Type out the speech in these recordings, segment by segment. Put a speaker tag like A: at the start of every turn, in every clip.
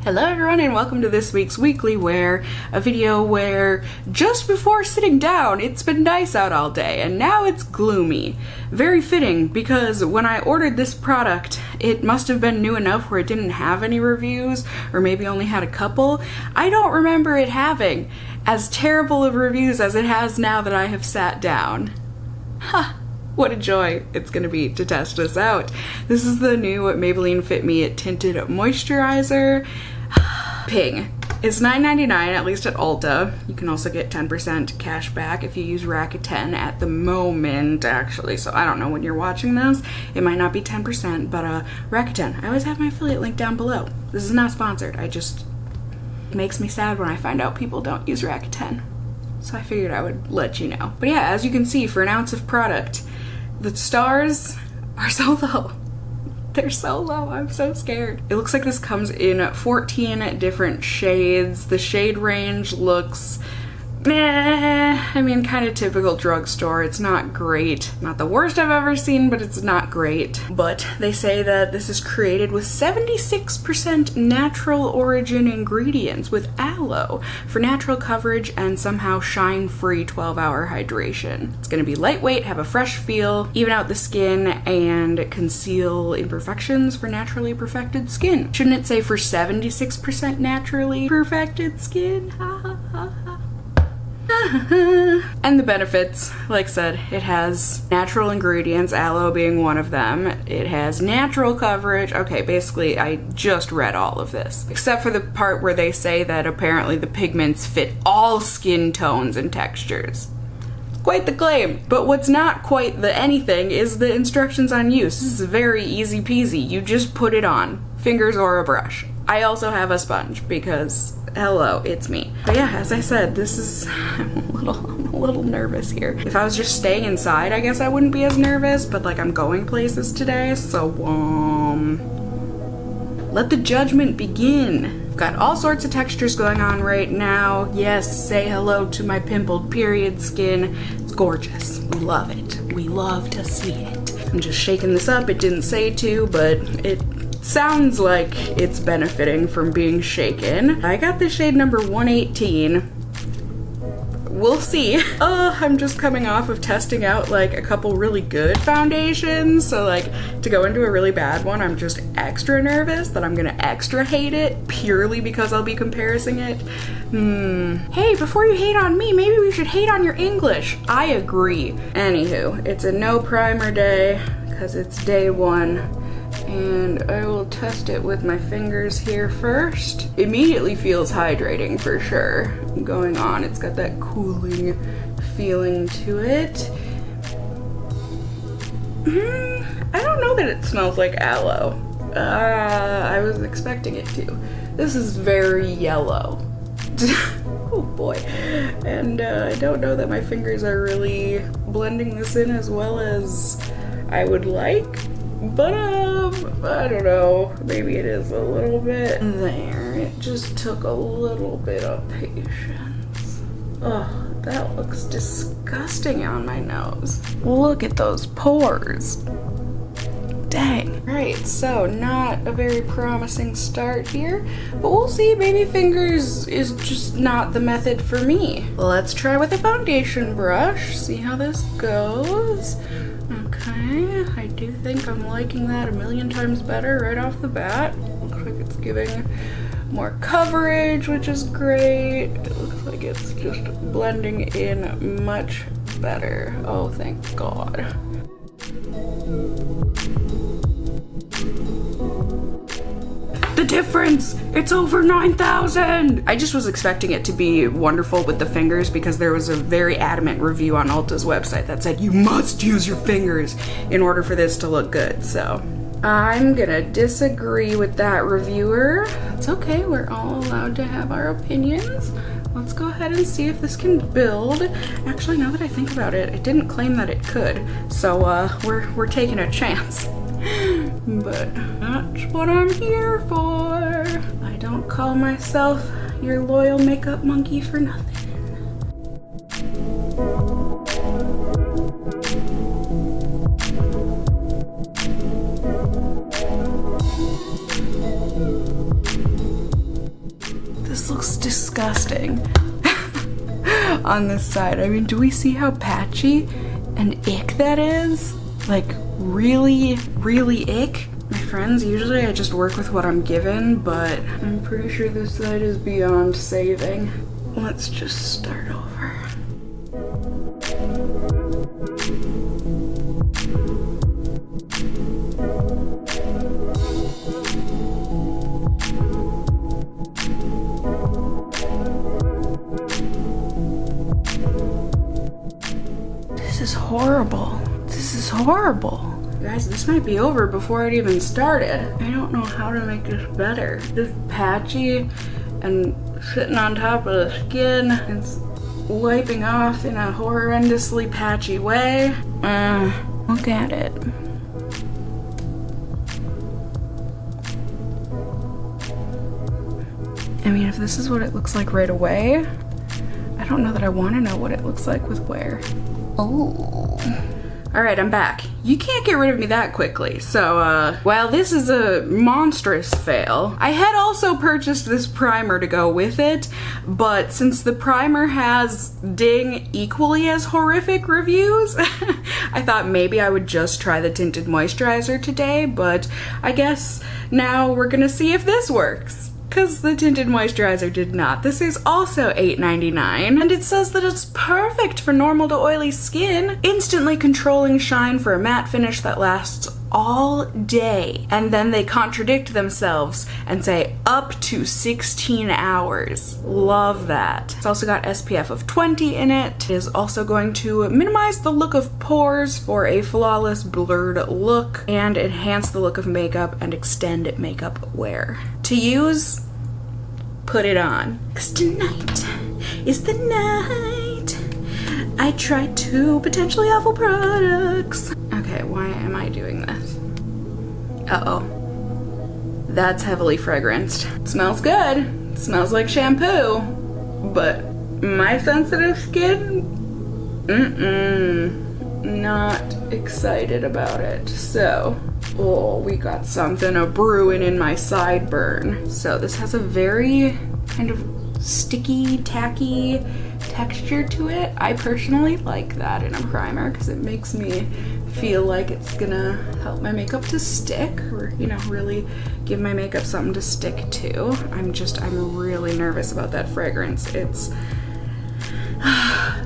A: Hello everyone and welcome to this week's Weekly Wear, a video where just before sitting down it's been nice out all day and now it's gloomy. Very fitting because when I ordered this product it must have been new enough where it didn't have any reviews or maybe only had a couple. I don't remember it having as terrible of reviews as it has now that I have sat down. Huh. What a joy it's gonna be to test this out. This is the new Maybelline Fit Me Tinted Moisturizer. Ping. It's $9.99 at least at Ulta. You can also get 10% cash back if you use Rakuten at the moment, actually. So I don't know when you're watching this. It might not be 10%, but Rakuten. I always have my affiliate link down below. This is not sponsored. It makes me sad when I find out people don't use Rakuten. So I figured I would let you know. But yeah, as you can see, for an ounce of product, the stars are so low. They're so low, I'm so scared. It looks like this comes in 14 different shades. The shade range looks, I mean, kind of typical drugstore. It's not great. Not the worst I've ever seen, but it's not great. But they say that this is created with 76% natural origin ingredients with aloe for natural coverage and somehow shine-free 12-hour hydration. It's gonna be lightweight, have a fresh feel, even out the skin, and conceal imperfections for naturally perfected skin. Shouldn't it say for 76% naturally perfected skin? Ha ha ha ha. And the benefits, like I said, it has natural ingredients, aloe being one of them. It has natural coverage. Okay, basically I just read all of this. Except for the part where they say that apparently the pigments fit all skin tones and textures. Quite the claim. But what's not quite the anything is the instructions on use. This is very easy peasy. You just put it on. Fingers or a brush. I also have a sponge because hello, it's me. But yeah, as I said, this is, I'm a little nervous here. If I was just staying inside, I guess I wouldn't be as nervous, but like I'm going places today, so let the judgment begin. I've got all sorts of textures going on right now. Yes, say hello to my pimpled period skin. It's gorgeous. We love it. We love to see it. I'm just shaking this up. It didn't say to, but it sounds like it's benefiting from being shaken. I got the shade number 118. We'll see. I'm just coming off of testing out like a couple really good foundations, so like to go into a really bad one, I'm just extra nervous that I'm gonna extra hate it purely because I'll be comparing it. Hey, before you hate on me, maybe we should hate on your English. I agree. Anywho, it's a no primer day because it's day one. And I will test it with my fingers here first. Immediately feels hydrating for sure. Going on, it's got that cooling feeling to it. I don't know that it smells like aloe. I was expecting it to. This is very yellow. Oh boy. And I don't know that my fingers are really blending this in as well as I would like. But I don't know, maybe it is a little bit. There, it just took a little bit of patience. Oh, that looks disgusting on my nose. Look at those pores. Dang. Right, so not a very promising start here, but we'll see. Baby fingers is just not the method for me. Let's try with a foundation brush, see how this goes. Okay, I do think I'm liking that a million times better right off the bat. Looks like it's giving more coverage, which is great. It looks like it's just blending in much better. Oh, thank God. The difference! It's over 9,000! I just was expecting it to be wonderful with the fingers because there was a very adamant review on Ulta's website that said you must use your fingers in order for this to look good, so I'm gonna disagree with that reviewer. It's okay, we're all allowed to have our opinions. Let's go ahead and see if this can build. Actually, now that I think about it, it didn't claim that it could, so we're taking a chance. But that's what I'm here for. I don't call myself your loyal makeup monkey for nothing. this looks disgusting on this side. I mean, do we see how patchy and ick that is? Like, really, really ick? My friends, usually I just work with what I'm given, but I'm pretty sure this side is beyond saving. Let's just start over. This is horrible. This is horrible. Guys, this might be over before it even started. I don't know how to make this better. This patchy and sitting on top of the skin. It's wiping off in a horrendously patchy way. Look at it. I mean, if this is what it looks like right away, I don't know that I want to know what it looks like with wear. Oh. Alright, I'm back. You can't get rid of me that quickly, so while this is a monstrous fail, I had also purchased this primer to go with it, but since the primer has ding equally as horrific reviews, I thought maybe I would just try the Tinted Moisturizer today, but I guess now we're gonna see if this works. Because the Tinted Moisturizer did not. This is also $8.99, and it says that it's perfect for normal to oily skin, instantly controlling shine for a matte finish that lasts all day. And then they contradict themselves and say up to 16 hours. Love that. It's also got SPF of 20 in it. It is also going to minimize the look of pores for a flawless blurred look and enhance the look of makeup and extend makeup wear. To use, put it on. 'Cause tonight is the night I tried 2 potentially awful products. Okay, why am I doing this? Uh-oh. That's heavily fragranced. It smells good. It smells like shampoo. But my sensitive skin, not excited about it. So, oh, we got something a-brewing in my sideburn. So this has a very kind of sticky, tacky texture to it. I personally like that in a primer because it makes me feel like it's gonna help my makeup to stick, or, you know, really give my makeup something to stick to. I'm really nervous about that fragrance. It's,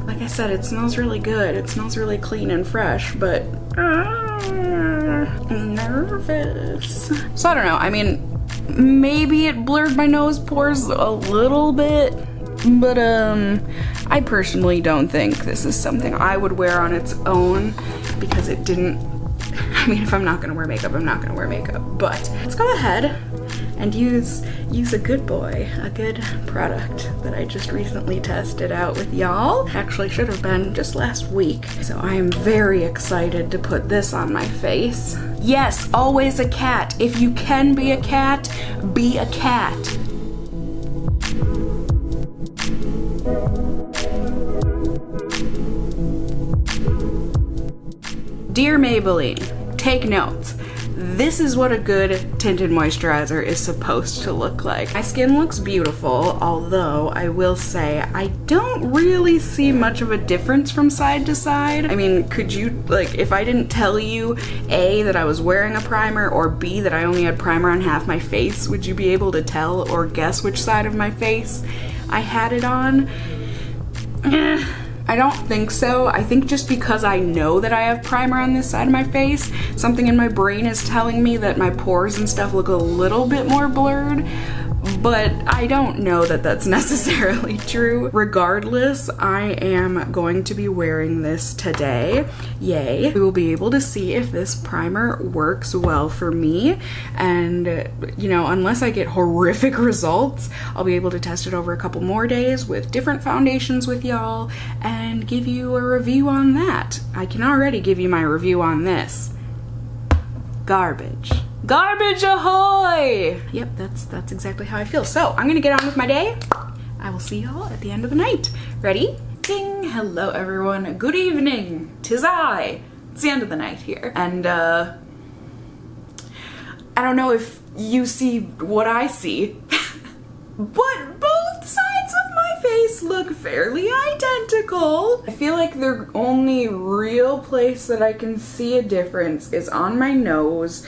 A: like I said, it smells really good. It smells really clean and fresh, but I'm nervous. So I don't know, I mean, maybe it blurred my nose pores a little bit, but I personally don't think this is something I would wear on its own because it didn't, I mean, if I'm not gonna wear makeup, I'm not gonna wear makeup. But let's go ahead and use a good boy, a good product that I just recently tested out with y'all. Actually should have been just last week. So I am very excited to put this on my face. Yes, always a cat. If you can be a cat, be a cat. Dear Maybelline, take notes. This is what a good tinted moisturizer is supposed to look like. My skin looks beautiful, although I will say I don't really see much of a difference from side to side. I mean, could you, like, if I didn't tell you A, that I was wearing a primer, or B, that I only had primer on half my face, would you be able to tell or guess which side of my face I had it on? I don't think so. I think just because I know that I have primer on this side of my face, something in my brain is telling me that my pores and stuff look a little bit more blurred, but I don't know that that's necessarily true. Regardless, I am going to be wearing this today. Yay. We will be able to see if this primer works well for me, and, you know, unless I get horrific results, I'll be able to test it over a couple more days with different foundations with y'all and give you a review on that. I can already give you my review on this. Garbage. Garbage ahoy! Yep, that's exactly how I feel. So I'm gonna get on with my day. I will see y'all at the end of the night. Ready? Ding! Hello everyone. Good evening. 'Tis I. It's the end of the night here. And I don't know if you see what I see, but boom! look fairly identical. I feel like the only real place that I can see a difference is on my nose.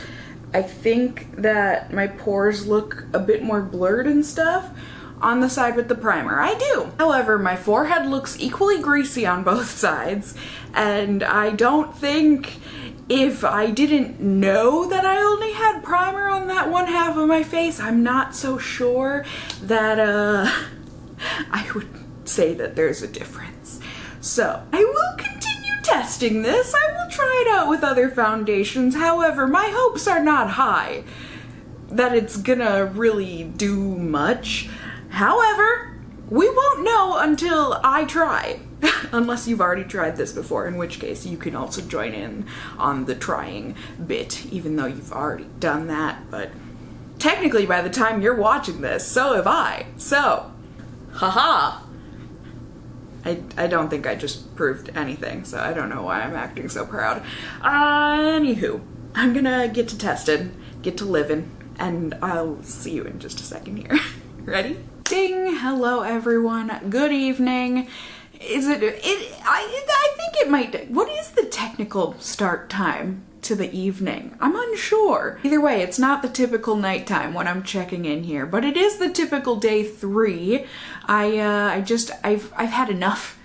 A: I think that my pores look a bit more blurred and stuff on the side with the primer. I do. However, my forehead looks equally greasy on both sides, and I don't think if I didn't know that I only had primer on that one half of my face, I'm not so sure that I would say that there's a difference. So I will continue testing this. I will try it out with other foundations. However, my hopes are not high that it's gonna really do much. However, we won't know until I try. Unless you've already tried this before, in which case you can also join in on the trying bit, even though you've already done that. But technically by the time you're watching this, so have I. So, haha. I don't think I just proved anything, so I don't know why I'm acting so proud. Anywho, I'm gonna get to testing, get to living, and I'll see you in just a second here. Ready? Ding! Hello everyone. Good evening. I think it might, what is the technical start time to the evening? I'm unsure. Either way, it's not the typical nighttime when I'm checking in here, but it is the typical day 3. I've had enough.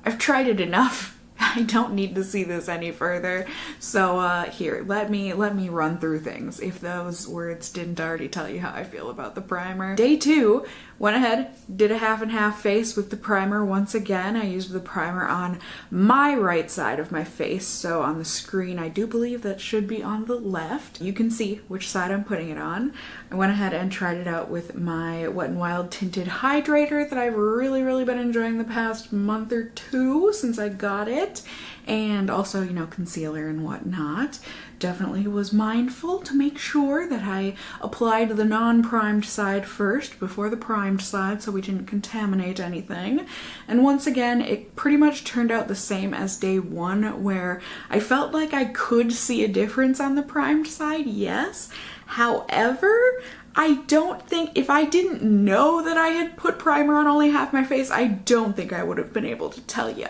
A: I've tried it enough. I don't need to see this any further. So here, let me run through things if those words didn't already tell you how I feel about the primer. Day 2, went ahead, did a half and half face with the primer once again. I used the primer on my right side of my face, so on the screen I do believe that should be on the left. You can see which side I'm putting it on. I went ahead and tried it out with my Wet n Wild Tinted Hydrator that I've really been enjoying the past month or 2 since I got it. And also, you know, concealer and whatnot. Definitely was mindful to make sure that I applied the non-primed side first before the primed side so we didn't contaminate anything. And once again, it pretty much turned out the same as day 1, where I felt like I could see a difference on the primed side, yes. However, I don't think, if I didn't know that I had put primer on only half my face, I don't think I would have been able to tell you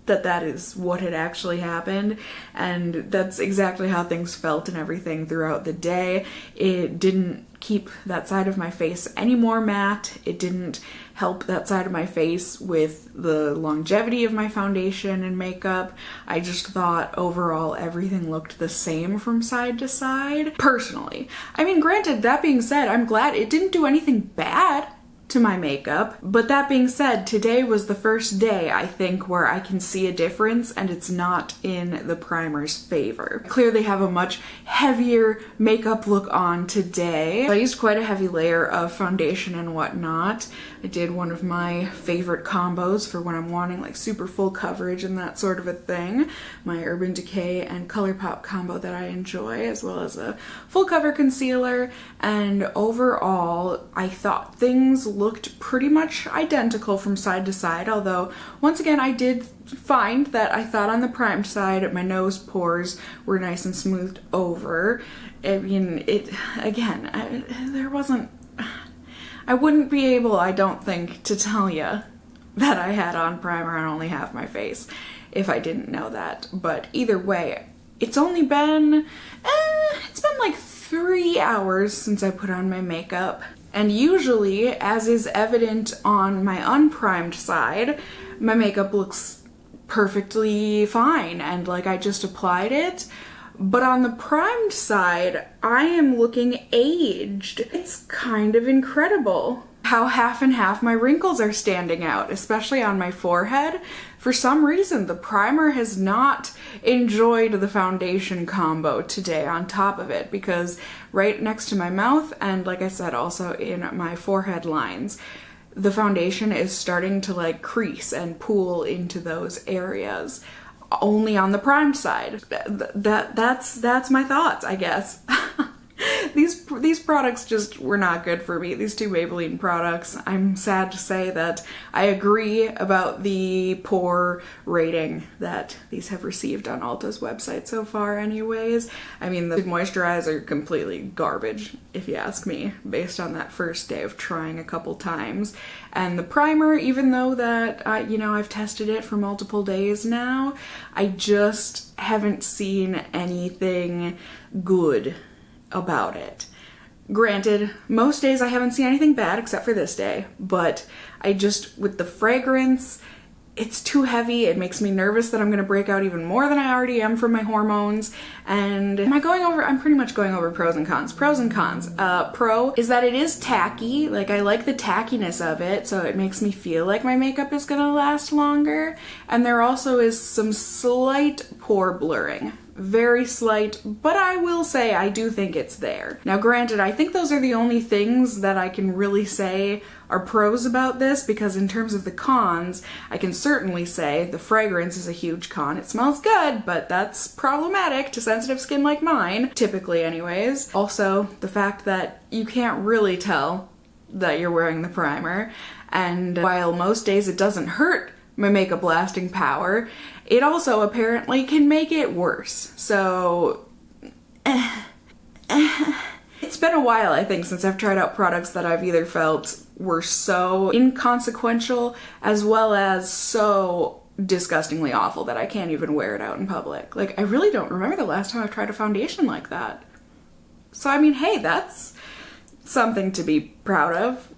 A: that that is what had actually happened, and that's exactly how things felt and everything throughout the day. It didn't keep that side of my face any more matte. It didn't help that side of my face with the longevity of my foundation and makeup. I just thought overall everything looked the same from side to side, personally. I mean, granted, that being said, I'm glad it didn't do anything bad to my makeup, but that being said, today was the first day, I think, where I can see a difference and it's not in the primer's favor. I clearly have a much heavier makeup look on today. I used quite a heavy layer of foundation and whatnot. I did one of my favorite combos for when I'm wanting like super full coverage and that sort of a thing. My Urban Decay and ColourPop combo that I enjoy, as well as a full cover concealer. And overall, I thought things looked pretty much identical from side to side, although once again I did find that I thought on the primed side my nose pores were nice and smoothed over. I mean, I wouldn't be able, I don't think, to tell you that I had on primer on only half my face if I didn't know that. But either way, it's only been, it's been like 3 hours since I put on my makeup. And usually, as is evident on my unprimed side, my makeup looks perfectly fine and like I just applied it. But on the primed side, I am looking aged. It's kind of incredible how half and half my wrinkles are standing out, especially on my forehead. For some reason, the primer has not enjoyed the foundation combo today on top of it, because right next to my mouth and, like I said, also in my forehead lines, the foundation is starting to like crease and pool into those areas. Only on the primed side. That's my thoughts, I guess. these products just were not good for me, these two Maybelline products. I'm sad to say that I agree about the poor rating that these have received on Ulta's website so far anyways. I mean, the moisturizer, completely garbage, if you ask me, based on that first day of trying a couple times. And the primer, even though that, you know, I've tested it for multiple days now, I just haven't seen anything good about it. Granted, most days I haven't seen anything bad except for this day, but I just, with the fragrance, it's too heavy. It makes me nervous that I'm gonna break out even more than I already am from my hormones. And I'm pretty much going over pros and cons. Pros and cons. Pro is that it is tacky. Like, I like the tackiness of it, so it makes me feel like my makeup is gonna last longer. And there also is some slight pore blurring. Very slight, but I will say I do think it's there. Now granted, I think those are the only things that I can really say are pros about this, because in terms of the cons, I can certainly say the fragrance is a huge con. It smells good, but that's problematic to sensitive skin like mine, typically anyways. Also, the fact that you can't really tell that you're wearing the primer, and while most days it doesn't hurt my makeup lasting power, it also apparently can make it worse. So, it's been a while, I think, since I've tried out products that I've either felt were so inconsequential as well as so disgustingly awful that I can't even wear it out in public. Like, I really don't remember the last time I've tried a foundation like that. So, I mean, hey, that's something to be proud of,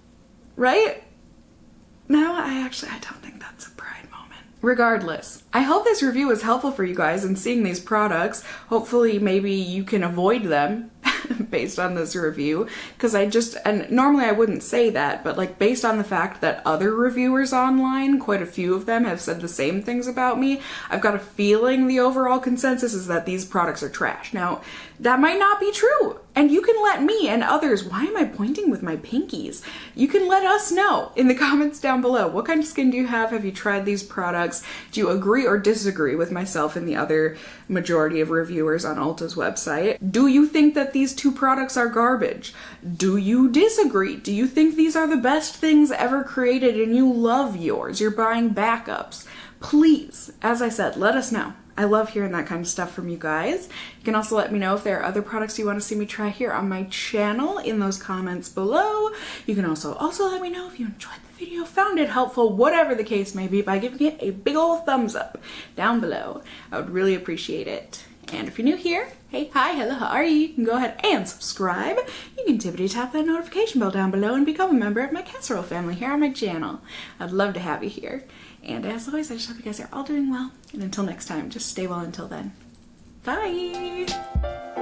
A: right? No, I don't think that's a pride moment. Regardless, I hope this review was helpful for you guys in seeing these products. Hopefully, maybe you can avoid them based on this review, because and normally I wouldn't say that, but like, based on the fact that other reviewers online, quite a few of them have said the same things about me, I've got a feeling the overall consensus is that these products are trash. Now, that might not be true, and you can let me and others, why am I pointing with my pinkies? You can let us know in the comments down below. What kind of skin do you have? Have you tried these products? Do you agree or disagree with myself and the other majority of reviewers on Ulta's website? Do you think that these two products are garbage? Do you disagree? Do you think these are the best things ever created and you love yours? You're buying backups. Please, as I said, let us know. I love hearing that kind of stuff from you guys. You can also let me know if there are other products you want to see me try here on my channel in those comments below. You can also let me know if you enjoyed the video, found it helpful, whatever the case may be, by giving it a big old thumbs up down below. I would really appreciate it. And if you're new here, hey, hi, hello, how are you? You can go ahead and subscribe. You can tippity tap that notification bell down below and become a member of my casserole family here on my channel. I'd love to have you here. And as always, I just hope you guys are all doing well. And until next time, just stay well until then. Bye!